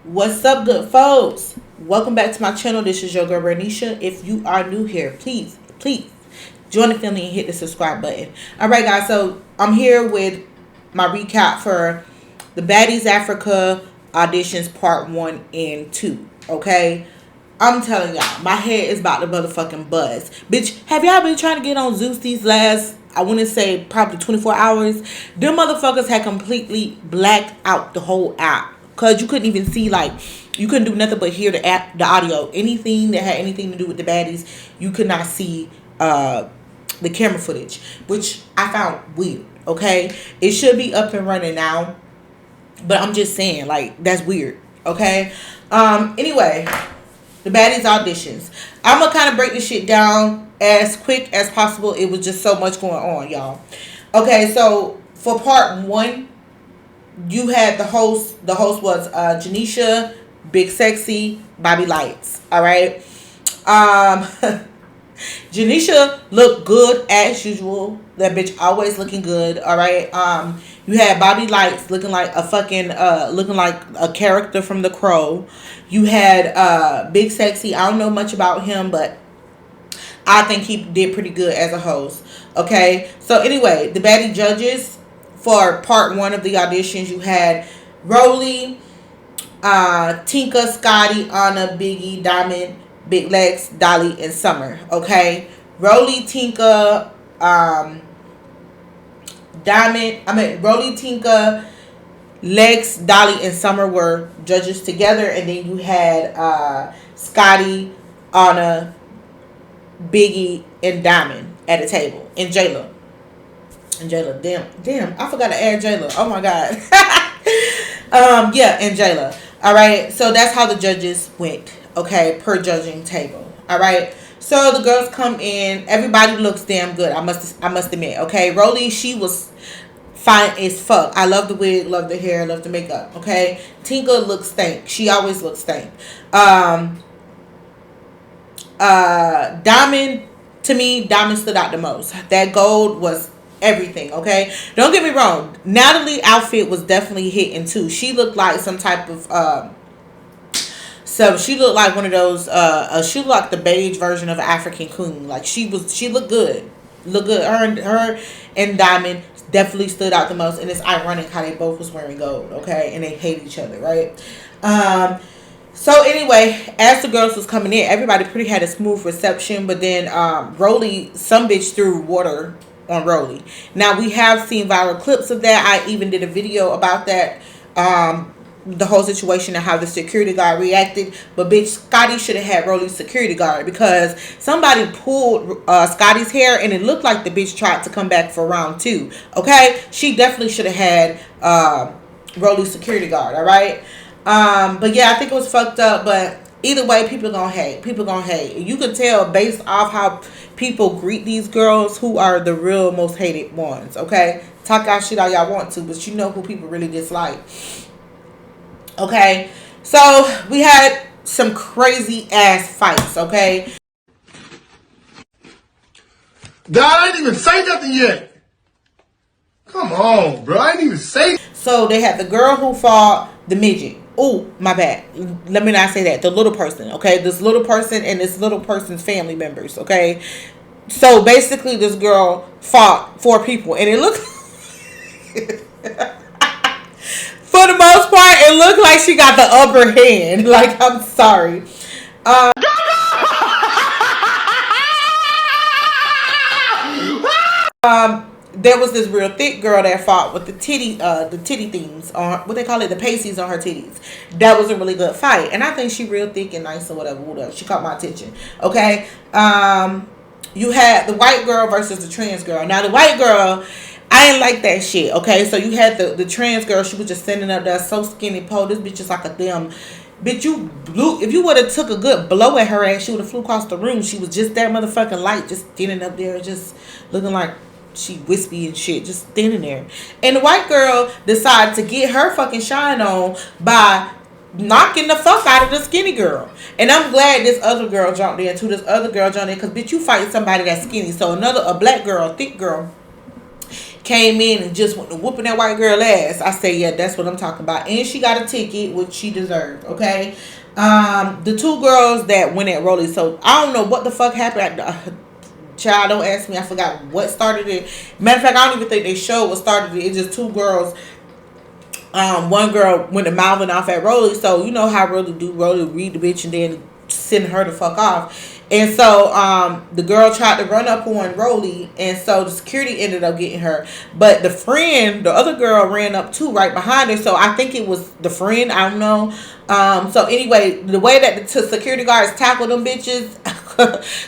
What's up, good folks? Welcome back to my channel. This is your girl Bernicia. If you are new here, please join the family and hit the subscribe button. Alright guys, so I'm here with my recap for the Baddies Africa auditions part 1 and 2. Okay? I'm telling y'all, my head is about to motherfucking buzz. Bitch, have y'all been trying to get on Zeus these last, I want to say, probably 24 hours? Them motherfuckers had completely blacked out the whole app. Because you couldn't even see, like, you couldn't do nothing but hear the audio. Anything that had anything to do with the baddies, you could not see the camera footage. Which I found weird, okay? It should be up and running now. But I'm just saying, like, that's weird, okay? Anyway, the Baddies auditions. I'm gonna kind of break this shit down as quick as possible. It was just so much going on, y'all. Okay, so for part 1, you had the host. The host was Janisha, Big Sexy, Bobby Lights. All right. Janisha looked good as usual. That bitch always looking good. All right. You had Bobby Lights looking like a fucking looking like a character from The Crow. You had Big Sexy. I don't know much about him, but I think he did pretty good as a host. Okay. So anyway, the baddie judges for part 1 of the auditions, you had Rolly, Tinka, Scotty, Anna, Biggie, Diamond, Big Lex, Dolly, and Summer. Okay, Rolly, Tinka, Rolly, Tinka, Lex, Dolly, and Summer were judges together, and then you had Scotty, Anna, Biggie, and Diamond at a table, and Jayla. And Jayla, damn, I forgot to add Jayla. Oh my god. Yeah, and Jayla. All right, so that's how the judges went. Okay, per judging table. All right, so the girls come in. Everybody looks damn good. I must admit. Okay, Rolly, she was fine as fuck. I love the wig, love the hair, love the makeup. Okay, Tinka looks stank. She always looks stank. Diamond, to me, Diamond stood out the most. That gold was everything. Okay, don't get me wrong, Natalie outfit was definitely hitting too. She looked like some type of so she looked like one of those she looked like the beige version of an African queen. Like she looked good. Her and Diamond definitely stood out the most, and it's ironic how they both was wearing gold. Okay, and they hate each other, right? So anyway, as the girls was coming in, everybody pretty had a smooth reception, but then Rolly, some bitch threw water on Rolly. Now we have seen viral clips of that. I even did a video about that, the whole situation and how the security guard reacted. But bitch, Scotty should have had Rolly's security guard, because somebody pulled Scotty's hair and it looked like the bitch tried to come back for round 2. Okay, she definitely should have had Rolly's security guard. All right. But yeah, I think it was fucked up, but either way, people gonna hate. You can tell based off how people greet these girls who are the real most hated ones. Okay, talk out shit all y'all want to, but you know who people really dislike. Okay, so we had some crazy ass fights. Okay, God, I didn't even say nothing yet. Come on, bro. I didn't even say. So they had the girl who fought the midget. Oh, my bad. Let me not say that. The little person, okay? This little person and this little person's family members, okay? So basically, this girl fought 4 people, and it looked, for the most part, it looked like she got the upper hand. Like, I'm sorry. There was this real thick girl that fought with the titty things on, what they call it, the pasties on her titties. That was a really good fight, and I think she real thick and nice or whatever. She caught my attention. Okay, you had the white girl versus the trans girl. Now the white girl, I didn't like that shit. Okay, so you had the trans girl. She was just standing up there so skinny pole. This bitch is like a damn. Bitch, you blew. If you would have took a good blow at her ass, she would have flew across the room. She was just that motherfucking light, just standing up there, just looking like she wispy and shit, just standing there. And the white girl decided to get her fucking shine on by knocking the fuck out of the skinny girl. And I'm glad this other girl jumped in too. This other girl jumped in, because bitch, you fight somebody that's skinny. So a black girl, a thick girl, came in and just went to whooping that white girl ass. I say, yeah, that's what I'm talking about. And she got a ticket, which she deserved, okay? The two girls that went at Rolly, so I don't know what the fuck happened. Child, don't ask me. I forgot what started it. Matter of fact, I don't even think they showed what started it. It's just two girls. One girl went to mouthing off at Rolly, so you know how Rolly do. Rolly read the bitch and then send her the fuck off. And so the girl tried to run up on Rolly, and so the security ended up getting her. But the friend, the other girl, ran up too right behind her. So I think it was the friend. I don't know. So anyway, the way that the security guards tackle them bitches,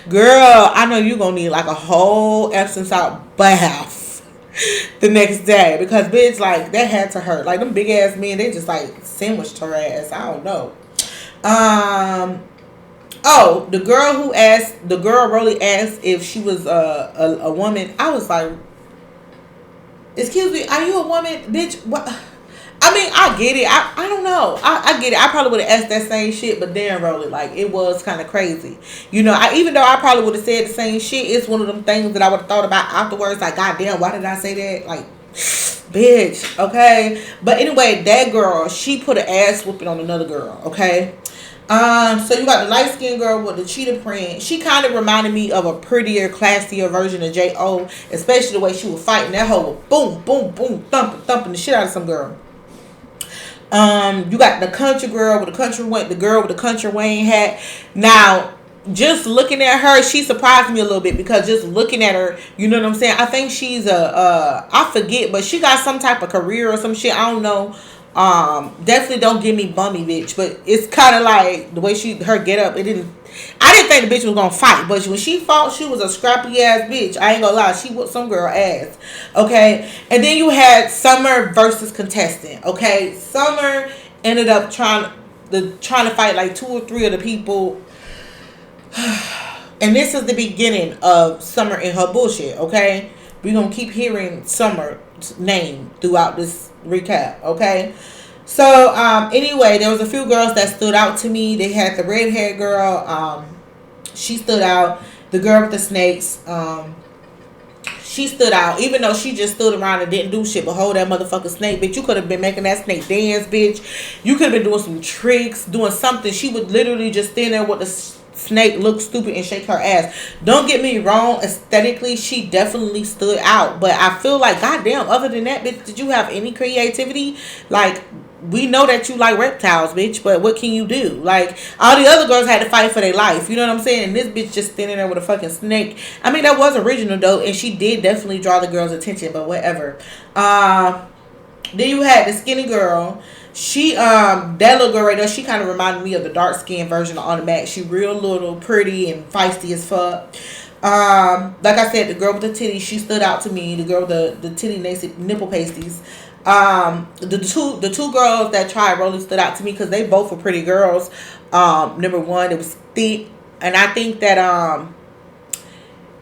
girl, I know you gonna need like a whole Epsom salt bath the next day, because bitch, like that had to hurt. Like them big ass men, they just like sandwiched her ass. I don't know. Oh, the girl Rolly asked if she was a woman. I was like, excuse me, are you a woman, bitch? What? I mean, I get it. I don't know. I get it. I probably would have asked that same shit, but damn, Rolly, like it was kind of crazy. You know, even though I probably would have said the same shit, it's one of them things that I would have thought about afterwards. Like, goddamn, why did I say that? Like, bitch, okay. But anyway, that girl, she put an ass whooping on another girl, okay. So you got the light skinned girl with the cheetah print. She kind of reminded me of a prettier, classier version of J.O., especially the way she was fighting that hoe with boom, boom, boom, thumping the shit out of some girl. You got the country girl with the girl with the country Wayne hat. Now, just looking at her, she surprised me a little bit, because just looking at her, you know what I'm saying? I think she's I forget, but she got some type of career or some shit. I don't know. Definitely don't give me bummy bitch, but it's kind of like the way her get up. I didn't think the bitch was gonna fight, but when she fought, she was a scrappy ass bitch. I ain't gonna lie, she whooped some girl ass. Okay, and then you had Summer versus contestant. Okay, Summer ended up trying to fight like two or three of the people. And this is the beginning of Summer and her bullshit, okay? We're going to keep hearing Summer's name throughout this recap, okay? So, anyway, there was a few girls that stood out to me. They had the red-haired girl. She stood out. The girl with the snakes. She stood out. Even though she just stood around and didn't do shit but hold that motherfucking snake, bitch. You could have been making that snake dance, bitch. You could have been doing some tricks, doing something. She would literally just stand there with the snake, look stupid, and shake her ass. Don't get me wrong, aesthetically she definitely stood out, but I feel like, goddamn, other than that, bitch, did you have any creativity? Like, we know that you like reptiles, bitch, but what can you do? Like, all the other girls had to fight for their life, you know what I'm saying? And this bitch just standing there with a fucking snake. I mean, that was original though, and she did definitely draw the girls' attention, but whatever. Then you had the skinny girl. She that little girl right there, she kind of reminded me of the dark skinned version of N.E.X.T. She real little, pretty, and feisty as fuck. Like I said, the girl with the titties, she stood out to me. The girl with the titty nipple pasties. The two girls that tried Rolly stood out to me because they both were pretty girls. Number one, it was thick, and I think that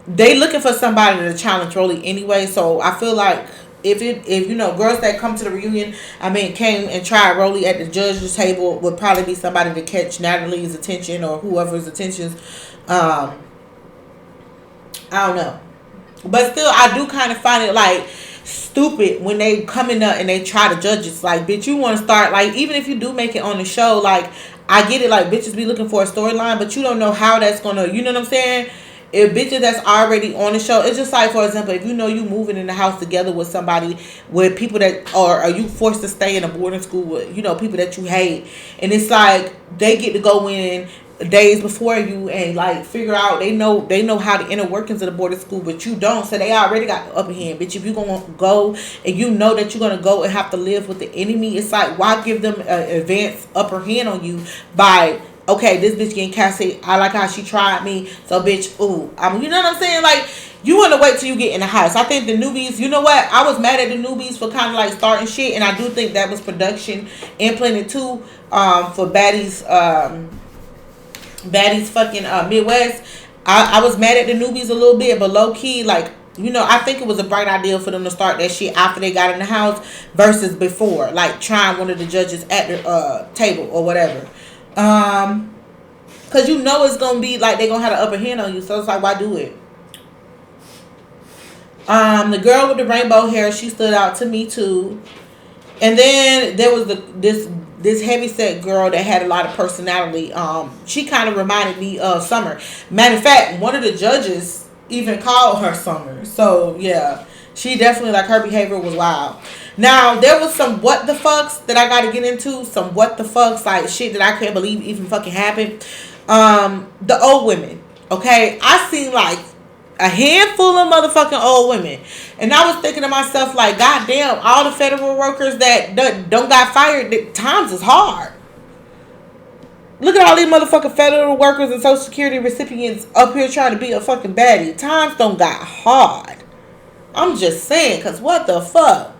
they looking for somebody to challenge Rolly anyway. So I feel like if you know, girls that come to the reunion, I mean, came and tried Rolly at the judge's table, would probably be somebody to catch Natalie's attention or whoever's attentions. I don't know, but still, I do kind of find it like stupid when they come in there and they try to judge it. Like, bitch, you want to start, like, even if you do make it on the show, like, I get it, like, bitches be looking for a storyline, but you don't know how that's gonna, you know what I'm saying? If bitches that's already on the show, it's just like, for example, if you know you moving in the house together with somebody, with people that are you forced to stay in a boarding school with, you know, people that you hate, and it's like they get to go in days before you and like figure out, they know how the inner workings of the boarding school, but you don't, so they already got the upper hand, bitch. If you gonna go and you know that you're gonna go and have to live with the enemy, it's like, why give them an advanced upper hand on you by, okay, this bitch getting casted, I like how she tried me, so bitch, ooh, you know what I'm saying? Like, you want to wait till you get in the house. I think the newbies, you know what? I was mad at the newbies for kind of like starting shit, and I do think that was production implanted too, for Baddies, fucking Midwest. I was mad at the newbies a little bit, but low key, like, you know, I think it was a bright idea for them to start that shit after they got in the house versus before, like trying one of the judges at the table or whatever. Cause you know it's gonna be like they gonna have an upper hand on you, so it's like, why do it? The girl with the rainbow hair, she stood out to me too. And then there was this heavyset girl that had a lot of personality. She kind of reminded me of Summer. Matter of fact, one of the judges even called her Summer. So yeah, she definitely, like, her behavior was wild. Now there was some what the fucks that I got to get into. Some what the fucks, like shit that I can't believe even fucking happened. The old women. Okay, I seen like a handful of motherfucking old women. And I was thinking to myself, like, goddamn, all the federal workers that don't got fired, times is hard. Look at all these motherfucking federal workers and Social Security recipients up here trying to be a fucking baddie. Times don't got hard. I'm just saying, because what the fuck?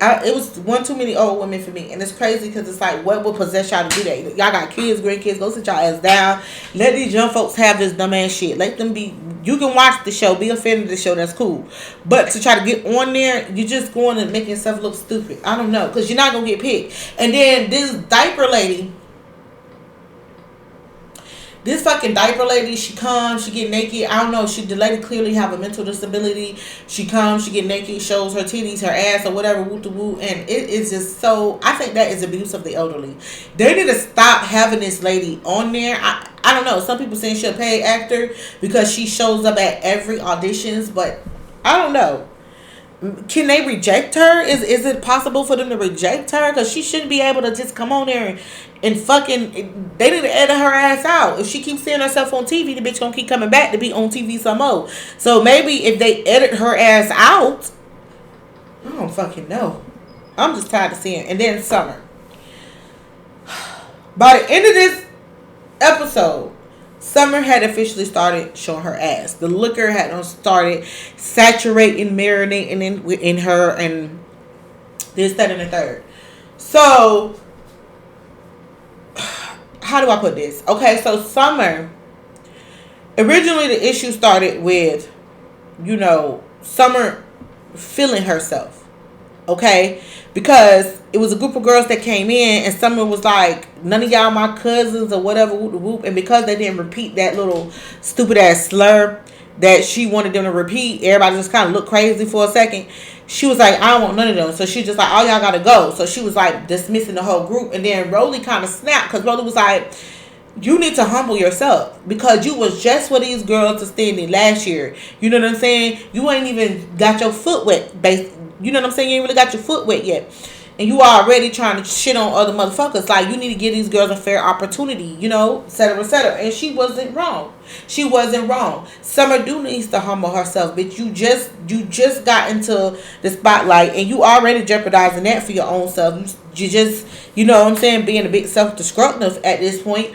It was one too many old women for me. And it's crazy because it's like, what would possess y'all to do that? Y'all got kids, grandkids, go sit y'all ass down. Let these young folks have this dumb ass shit. Let them be. You can watch the show, be a fan of the show, that's cool. But to try to get on there, you're just going and making yourself look stupid. I don't know, because you're not going to get picked. And then this diaper lady, this fucking diaper lady, she comes, she get naked. I don't know, the lady clearly have a mental disability. She comes, she get naked, shows her titties, her ass, or whatever, woo to woo. And it is just so, I think that is abuse of the elderly. They need to stop having this lady on there. I don't know, some people saying she's a paid actor because she shows up at every auditions, but I don't know. Can they reject her? Is it possible for them to reject her? Because she shouldn't be able to just come on there and fucking... They need to edit her ass out. If she keeps seeing herself on TV, the bitch gonna keep coming back to be on TV some more. So maybe if they edit her ass out... I don't fucking know. I'm just tired of seeing it. And then Summer. By the end of this episode, Summer had officially started showing her ass. The liquor had started saturating, marinating in her, and this, that, and the third. So, how do I put this? Okay, so Summer, originally the issue started with, Summer feeling herself. Okay, because it was a group of girls that came in, and Summer was like, none of y'all my cousins or whatever, whoop, whoop. And because they didn't repeat that little stupid ass slur that she wanted them to repeat, everybody just kind of looked crazy for a second. She was like, I don't want none of them. So she just like, all y'all gotta go. So she was like dismissing the whole group. And then Rolly kind of snapped, because Rolly was like, you need to humble yourself, because you was just for these girls to stand in last year. You know what I'm saying? You ain't even got your foot wet. You know what I'm saying? You ain't really got your foot wet yet. And you already trying to shit on other motherfuckers. Like, you need to give these girls a fair opportunity, et cetera, et cetera. And she wasn't wrong. She wasn't wrong. Summer do needs to humble herself, bitch. You just got into the spotlight, and you already jeopardizing that for your own self. You just, you know what I'm saying, being a bit self-destructive at this point.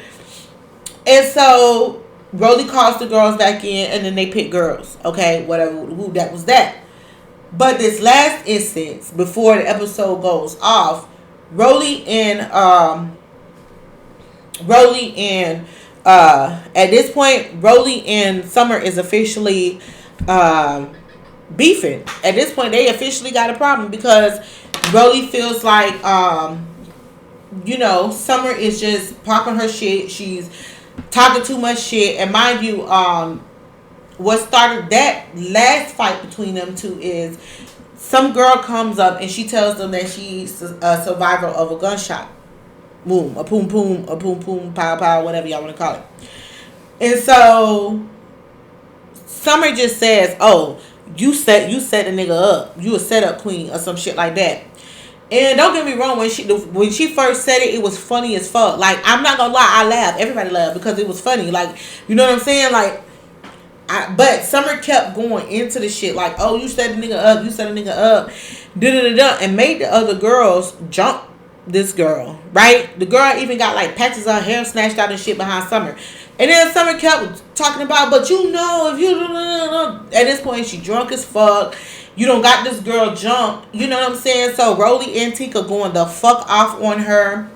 And so Rolly calls the girls back in, and then they pick girls. Okay, whatever, who that was that. But this last instance, before the episode goes off, Rolly and at this point, Rolly and Summer is officially beefing. At this point, they officially got a problem, because Rolly feels like Summer is just popping her shit. She's talking too much shit. And mind you, what started that last fight between them two is some girl comes up and she tells them that she's a survivor of a gunshot. Boom, a poom poom, pow pow, whatever y'all want to call it. And so Summer just says, oh, you set a nigga up. You a setup queen or some shit like that. And don't get me wrong, when she first said it, it was funny as fuck. Like, I'm not gonna lie, I laughed. Everybody laughed because it was funny. Like, you know what I'm saying? Like, but Summer kept going into the shit like, oh, you set a nigga up, and made the other girls jump this girl, right? The girl even got like patches of her hair snatched out and shit behind Summer. And then Summer kept talking about, but if you... At this point, she drunk as fuck. You don't got this girl jumped. You know what I'm saying? So Rolly and Tika going the fuck off on her.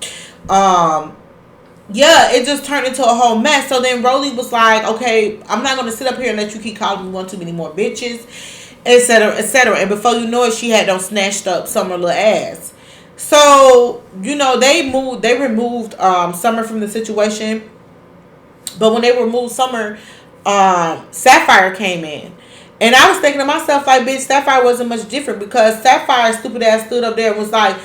Yeah, it just turned into a whole mess. So then Rolly was like, okay, I'm not going to sit up here and let you keep calling me one too many more bitches, etc., etc. And before you know it, she had them snatched up Summer little ass. So, they removed Summer from the situation. But when they removed Summer, Sapphire came in. And I was thinking to myself, like, bitch, Sapphire wasn't much different because Sapphire, stupid ass, stood up there and was like,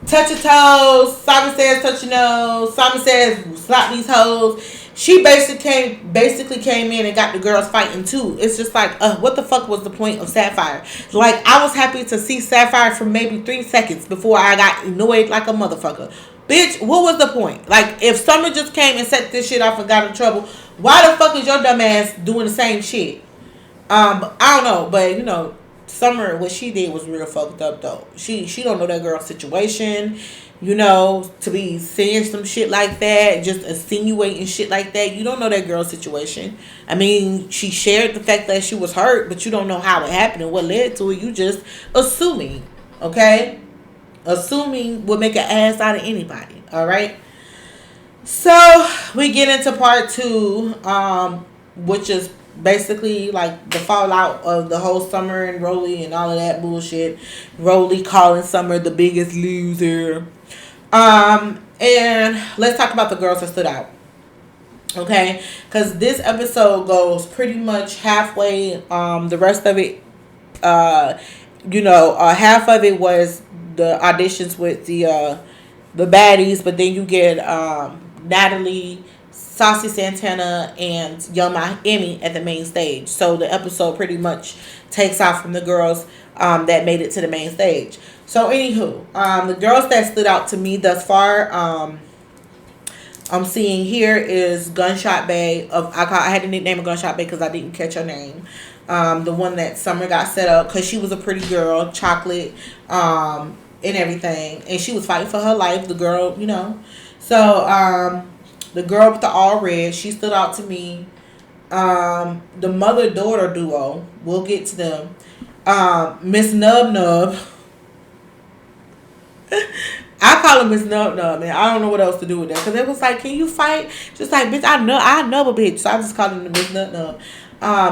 touch your toes. Simon says touch your nose. Simon says slap these hoes. She basically came in and got the girls fighting too. It's just like, what the fuck was the point of Sapphire? Like, I was happy to see Sapphire for maybe 3 seconds before I got annoyed like a motherfucker. Bitch, what was the point? Like, if Summer just came and set this shit off and got in trouble, why the fuck is your dumb ass doing the same shit? I don't know, but you know, Summer, what she did was real fucked up though. She don't know that girl's situation, you know, to be saying some shit like that, just insinuating shit like that. You don't know that girl's situation. I mean, she shared the fact that she was hurt, but you don't know how it happened and what led to it. You just assuming, okay? Assuming will make an ass out of anybody. All right. So we get into part 2, which is basically like the fallout of the whole Summer and Rolly and all of that bullshit. Rolly calling Summer the biggest loser. And let's talk about the girls that stood out. Okay, because this episode goes pretty much halfway. The rest of it, half of it was the auditions with the baddies, but then you get Natalie, Saucy Santana, and Young Miami at the main stage. So the episode pretty much takes off from the girls that made it to the main stage. So anywho, the girls that stood out to me thus far, I'm seeing here is Gunshot Bae. I had to nickname her Gunshot Bae because I didn't catch her name. The one that Summer got set up because she was a pretty girl, chocolate, and everything, and she was fighting for her life. The girl, you know. So the girl with the all red, she stood out to me. The mother-daughter duo, we'll get to them. Miss Nub Nub. I call her Miss Nub Nub, man. I don't know what else to do with that. Because it was like, can you fight? Just like, bitch, I know a bitch. So I just called her Miss Nub Nub.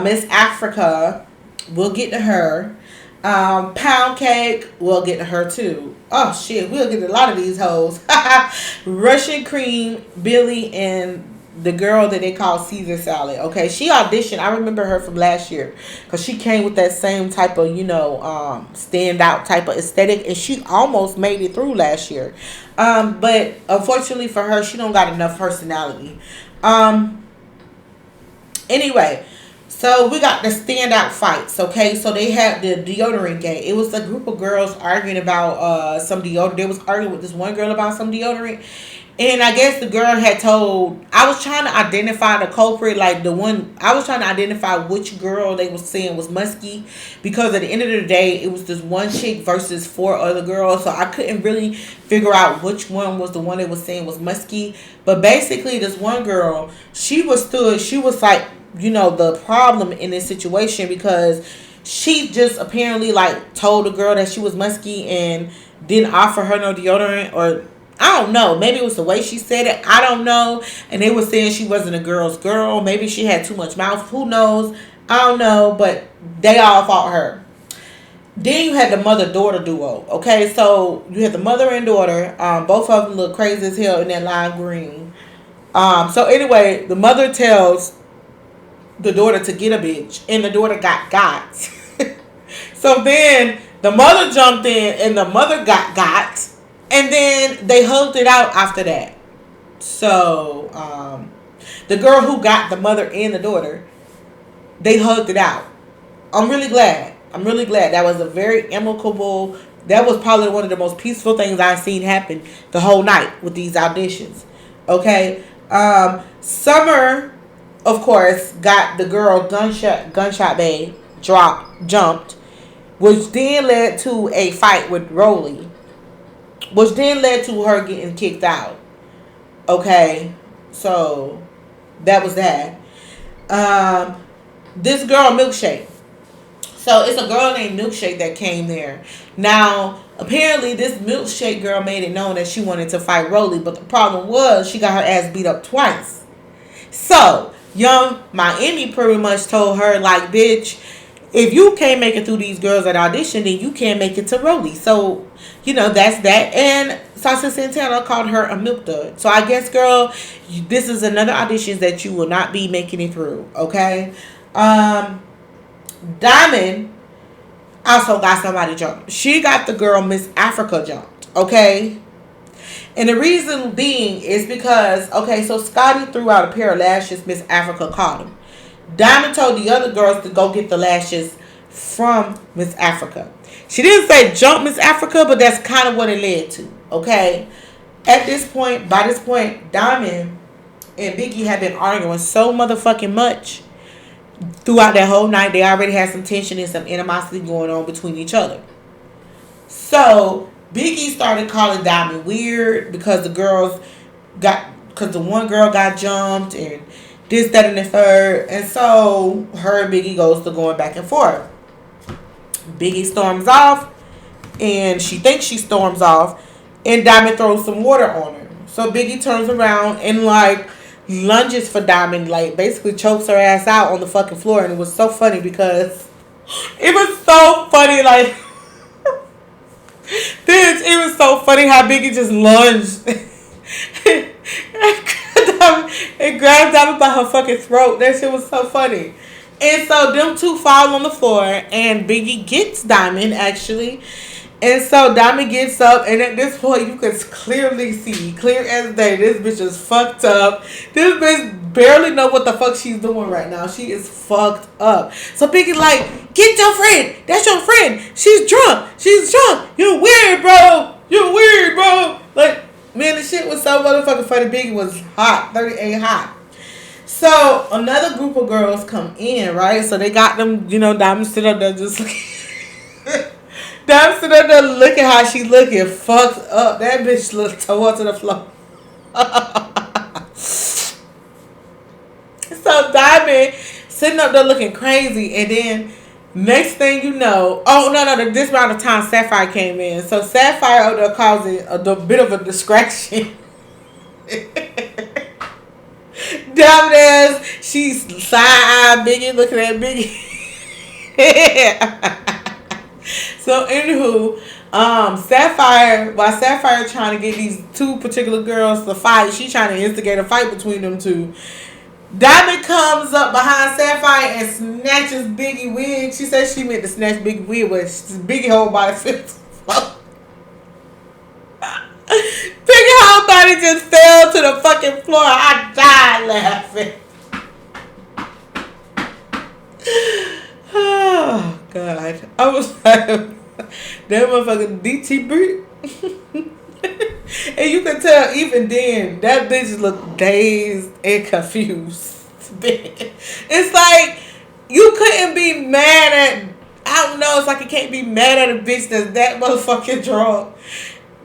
Miss Africa, we'll get to her. Pound Cake, we'll get to her too. Oh shit, we'll get to a lot of these hoes. Russian Cream, Billy, and the girl that they call Caesar Salad. Okay, she auditioned. I remember her from last year because she came with that same type of, standout type of aesthetic, and she almost made it through last year. But unfortunately for her, she don't got enough personality. Anyway. So we got the standout fights, okay? So they had the deodorant game. It was a group of girls arguing about some deodorant. They was arguing with this one girl about some deodorant. And I guess the girl had told, I was trying to identify the culprit, I was trying to identify which girl they was saying was musky. Because at the end of the day, it was this one chick versus 4 other girls. So I couldn't really figure out which one was the one they was saying was musky. But basically, this one girl, she was like, the problem in this situation because she just apparently told the girl that she was musky and didn't offer her no deodorant, or I don't know, maybe it was the way she said it, I don't know. And they were saying she wasn't a girl's girl, maybe she had too much mouth, who knows, I don't know, but they all fought her. Then you had the mother-daughter duo. Okay, so you had the mother and daughter, both of them look crazy as hell in that lime green. So anyway, the mother tells the daughter to get a bitch, and the daughter got. So then the mother jumped in, and the mother got, and then they hugged it out after that. So the girl who got the mother and the daughter, they hugged it out. I'm really glad. That was a very amicable. That was probably one of the most peaceful things I've seen happen the whole night with these auditions. Okay, Summer, of course, got the girl Gunshot Bae jumped, which then led to a fight with Rolly, which then led to her getting kicked out. Okay, so that was that. This girl Milkshake. So it's a girl named Milkshake that came there. Now, apparently this Milkshake girl made it known that she wanted to fight Rolly, but the problem was she got her ass beat up twice. So Young Miami pretty much told her, bitch, if you can't make it through these girls at audition, then you can't make it to Rolly. So, that's that. And Saucy Santana called her a milk dud. So I guess, girl, this is another audition that you will not be making it through. Okay. Diamond also got somebody jumped. She got the girl Miss Africa jumped. Okay. And the reason being is because, okay, so Scotty threw out a pair of lashes. Miss Africa caught him. Diamond told the other girls to go get the lashes from Miss Africa. She didn't say jump Miss Africa, but that's kind of what it led to. Okay. At this point, by this point, Diamond and Biggie have been arguing so motherfucking much throughout that whole night. They already had some tension and some animosity going on between each other. So Biggie started calling Diamond weird because the one girl got jumped and this, that, and the third. And so her and Biggie goes to going back and forth. Biggie storms off, and she thinks she storms off, and Diamond throws some water on her. So Biggie turns around and like lunges for Diamond, like basically chokes her ass out on the fucking floor. And it was so funny because it was so funny, like bitch, it was so funny how Biggie just lunged and grabbed Diamond by her fucking throat. That shit was so funny. And so them two fall on the floor, and Biggie gets Diamond actually. And so Diamond gets up, and at this point you can clearly see, clear as day, this bitch is fucked up. This bitch barely know what the fuck she's doing right now. She is fucked up. So Biggie like, get your friend. That's your friend. She's drunk. She's drunk. You're weird, bro. You're weird, bro. Like, man, the shit was so motherfucking funny. Biggie was hot. 38 hot. So another group of girls come in, right? So they got them, Diamond sitting up there just looking. Diamond sitting up there looking how she looking fucked up. That bitch looked tore to the floor. So Diamond sitting up there looking crazy, and then next thing you know, this round of time Sapphire came in. So Sapphire out there causing a bit of a distraction. Diamond ass, she's side-eye Biggie, looking at Biggie. So anywho, Sapphire trying to get these two particular girls to fight, she trying to instigate a fight between them two. Diamond comes up behind Sapphire and snatches Biggie wig. She said she meant to snatch Biggie wig, but Biggie whole body flips. Biggie whole body just fell to the fucking floor. I died laughing. Oh God, I was like, that motherfucking DT brick. And you can tell even then that bitch looked dazed and confused. It's like you couldn't be mad at, I don't know, it's like you can't be mad at a bitch that's that motherfucking drunk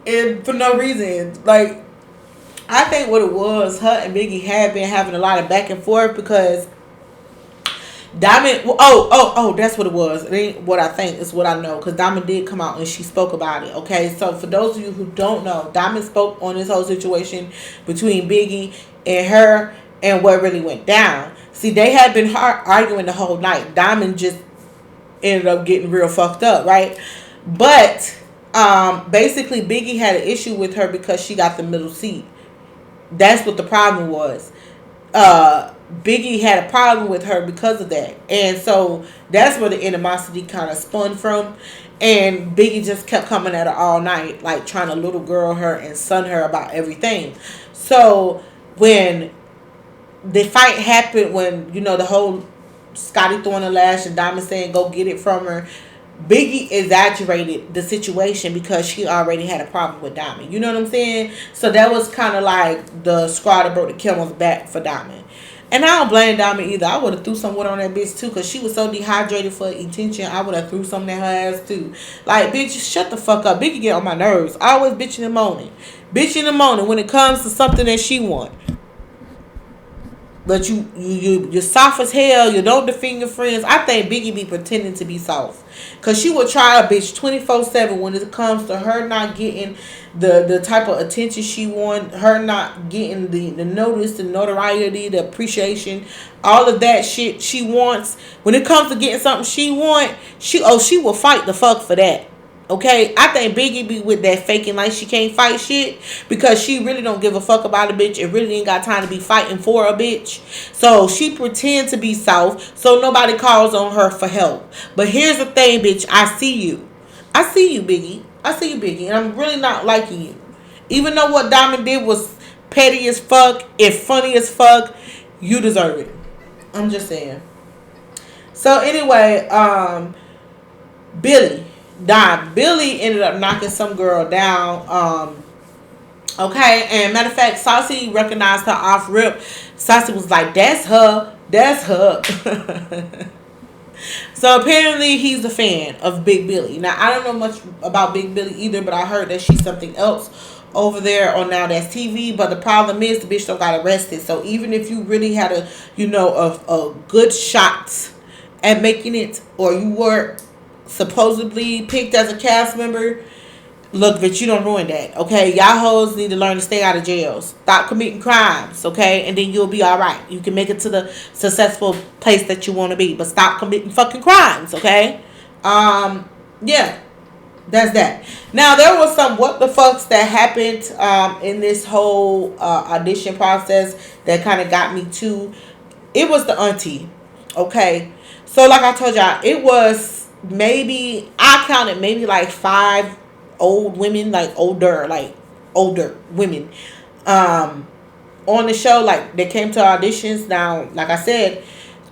and for no reason. Like, I think what it was, her and Biggie had been having a lot of back and forth because Diamond, that's what it was. It ain't what I think, it's what I know. Because Diamond did come out and she spoke about it. Okay, so for those of you who don't know, Diamond spoke on this whole situation between Biggie and her and what really went down. See, they had been arguing the whole night. Diamond just ended up getting real fucked up, right? But basically Biggie had an issue with her because she got the middle seat. That's what the problem was. Biggie had a problem with her because of that. And so that's where the animosity kind of spun from. And Biggie just kept coming at her all night, like trying to little girl her and son her about everything. So when the fight happened, when, the whole Scotty throwing a lash and Diamond saying go get it from her, Biggie exaggerated the situation because she already had a problem with Diamond. You know what I'm saying? So that was kind of like the straw that broke the camel's back for Diamond. And I don't blame Diamond either. I would have threw some water on that bitch too because she was so dehydrated for attention. I would have threw something at her ass too. Like, bitch, shut the fuck up. Biggie get on my nerves. I always bitching and moaning. Bitching and moaning when it comes to something that she want. But you're soft as hell. You don't defend your friends. I think Biggie be pretending to be soft. Because she would try a bitch 24/7 when it comes to her not getting the type of attention she want. Her not getting the notice, the notoriety, the appreciation. All of that shit she wants. When it comes to getting something she want, she will fight the fuck for that. Okay, I think Biggie be with that faking like she can't fight shit because she really don't give a fuck about a bitch and really ain't got time to be fighting for a bitch. So she pretend to be soft so nobody calls on her for help. But here's the thing, bitch. I see you. I see you, Biggie. I see you, Biggie, and I'm really not liking you. Even though what Diamond did was petty as fuck and funny as fuck, you deserve it. I'm just saying. So anyway, Billy died. Billy ended up knocking some girl down. Okay, and matter of fact, Saucy recognized her off rip. Saucy was like, "That's her. That's her." So apparently he's a fan of Big Billy. Now I don't know much about Big Billy either, but I heard that she's something else over there on Now That's TV. But the problem is the bitch don't got arrested. So even if you really had a good shot at making it, or you were supposedly picked as a cast member, look, bitch, you don't ruin that, okay? Y'all hoes need to learn to stay out of jails. Stop committing crimes, okay? And then you'll be all right. You can make it to the successful place that you want to be, but stop committing fucking crimes, okay? Yeah, that's that. Now, there was some what the fucks that happened in this whole audition process that kind of got me too. It was the auntie, okay? So, like I told y'all, it was maybe, I counted maybe like 5 old women, older women, on the show. Like, they came to auditions. Now, like I said,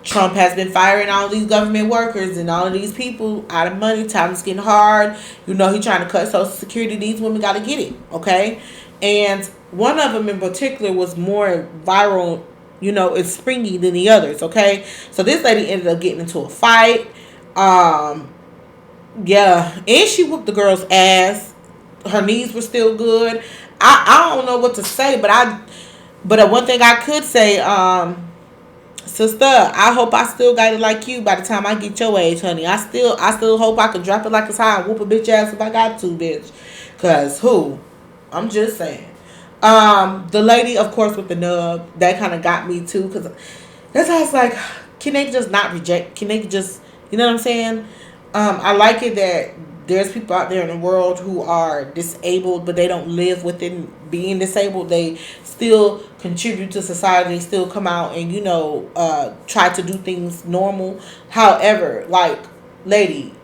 Trump has been firing all these government workers and all of these people out of money. Times getting hard. He trying to cut Social Security. These women got to get it, okay? And one of them in particular was more viral. It's springy than the others, okay? So this lady ended up getting into a fight. Yeah, and she whooped the girl's ass. Her knees were still good. I don't know what to say, but one thing I could say, sister, I hope I still got it like you by the time I get your age, honey. I still hope I can drop it like it's hot and whoop a bitch ass if I got to, bitch. Cause who? I'm just saying. The lady, of course, with the nub, that kind of got me too, cause that's how it's like. Can they just not reject? Can they just, you know what I'm saying? I like it that there's people out there in the world who are disabled, but they don't live within being disabled. They still contribute to society. They still come out and try to do things normal. However, like, lady,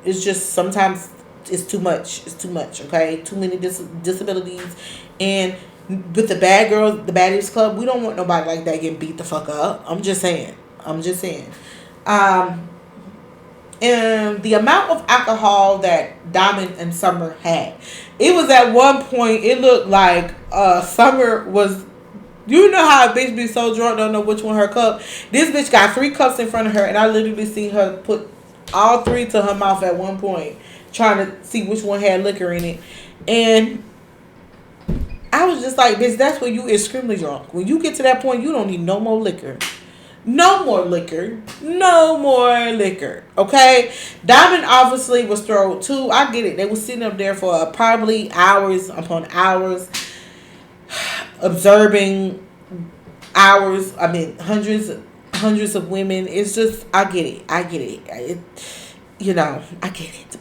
it's just sometimes it's too much. It's too much. Okay, too many disabilities, and with the bad girls, the Baddies Club, we don't want nobody like that getting beat the fuck up. I'm just saying. And the amount of alcohol that Diamond and Summer had, it was at one point, it looked like Summer was, how a bitch be so drunk, don't know which one her cup. This bitch got 3 cups in front of her, and I literally seen her put all 3 to her mouth at one point, trying to see which one had liquor in it. And I was just like, bitch, that's when you extremely drunk. When you get to that point, you don't need no more liquor. No more liquor. No more liquor. Okay? Diamond obviously was thrown too. I get it. They were sitting up there for probably hours upon hours, observing hours. I mean, hundreds of women. It's just, I get it. I get it.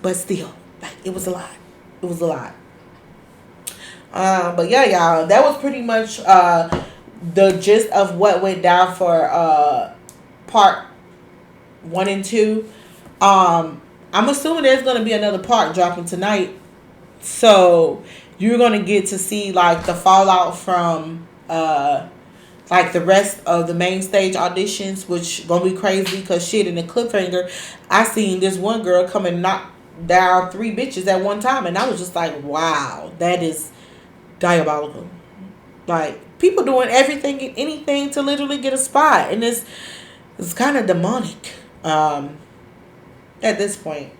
But still, like, it was a lot. But yeah, y'all, that was pretty much the gist of what went down for part 1 and 2. I'm assuming there's gonna be another part dropping tonight, so you're gonna get to see like the fallout from like the rest of the main stage auditions, which gonna be crazy. Cause shit, in the cliffhanger, I seen this one girl come and knock down 3 bitches at one time, and I was just like, wow, that is diabolical. Like, people doing everything and anything to literally get a spot, and it's kind of demonic at this point.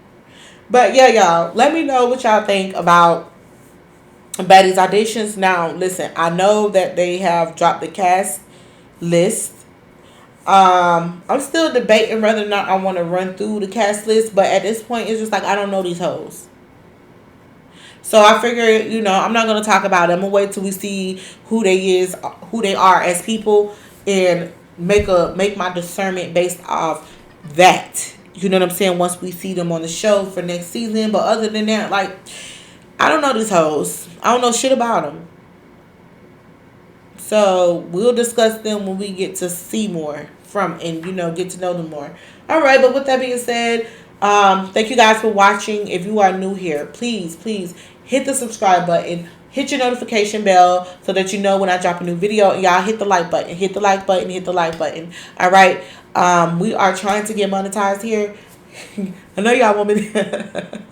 But yeah, y'all, let me know what y'all think about Baddies auditions. Now, listen, I know that they have dropped the cast list. I'm still debating whether or not I want to run through the cast list, but at this point, it's just like, I don't know these hoes. So I figure, I'm not going to talk about them. I'm going to wait till we see who they are as people, and make my discernment based off that. You know what I'm saying? Once we see them on the show for next season. But other than that, like, I don't know these hoes. I don't know shit about them. So we'll discuss them when we get to see more from and get to know them more. All right, but with that being said, thank you guys for watching. If you are new here, please hit the subscribe button, hit your notification bell so that you know when I drop a new video. And y'all hit the like button, hit the like button, hit the like button. All right, we are trying to get monetized here. I know y'all want me to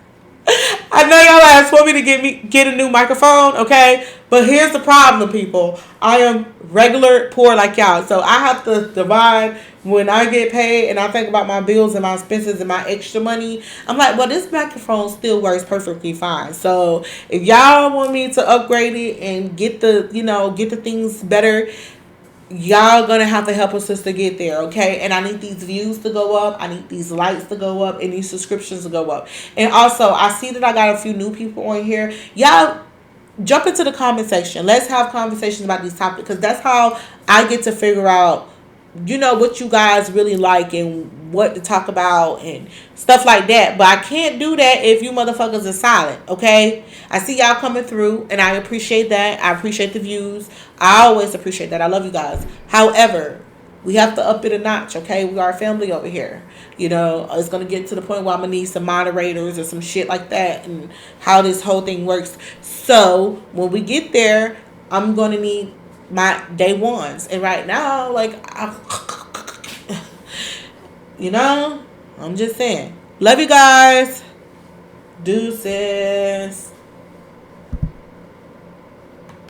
I know y'all asked for me to get a new microphone, okay? But here's the problem, people. I am regular poor like y'all, so I have to divide when I get paid, and I think about my bills and my expenses and my extra money. I'm like, well, this microphone still works perfectly fine. So if y'all want me to upgrade it and get the things better, y'all gonna have to help a sister get there, okay? And I need these views to go up, I need these likes to go up, and these subscriptions to go up. And also, I see that I got a few new people on here. Y'all jump into the comment section. Let's have conversations about these topics, because that's how I get to figure out what you guys really like and what to talk about and stuff like that. But I can't do that if you motherfuckers are silent, okay? I see y'all coming through and I appreciate that. I appreciate the views. I always appreciate that. I love you guys. However, we have to up it a notch, okay? We are a family over here. It's going to get to the point where I'm going to need some moderators or some shit like that and how this whole thing works. So, when we get there, I'm going to need my day ones. And right now, like, I'm just saying. Love you guys. Deuces.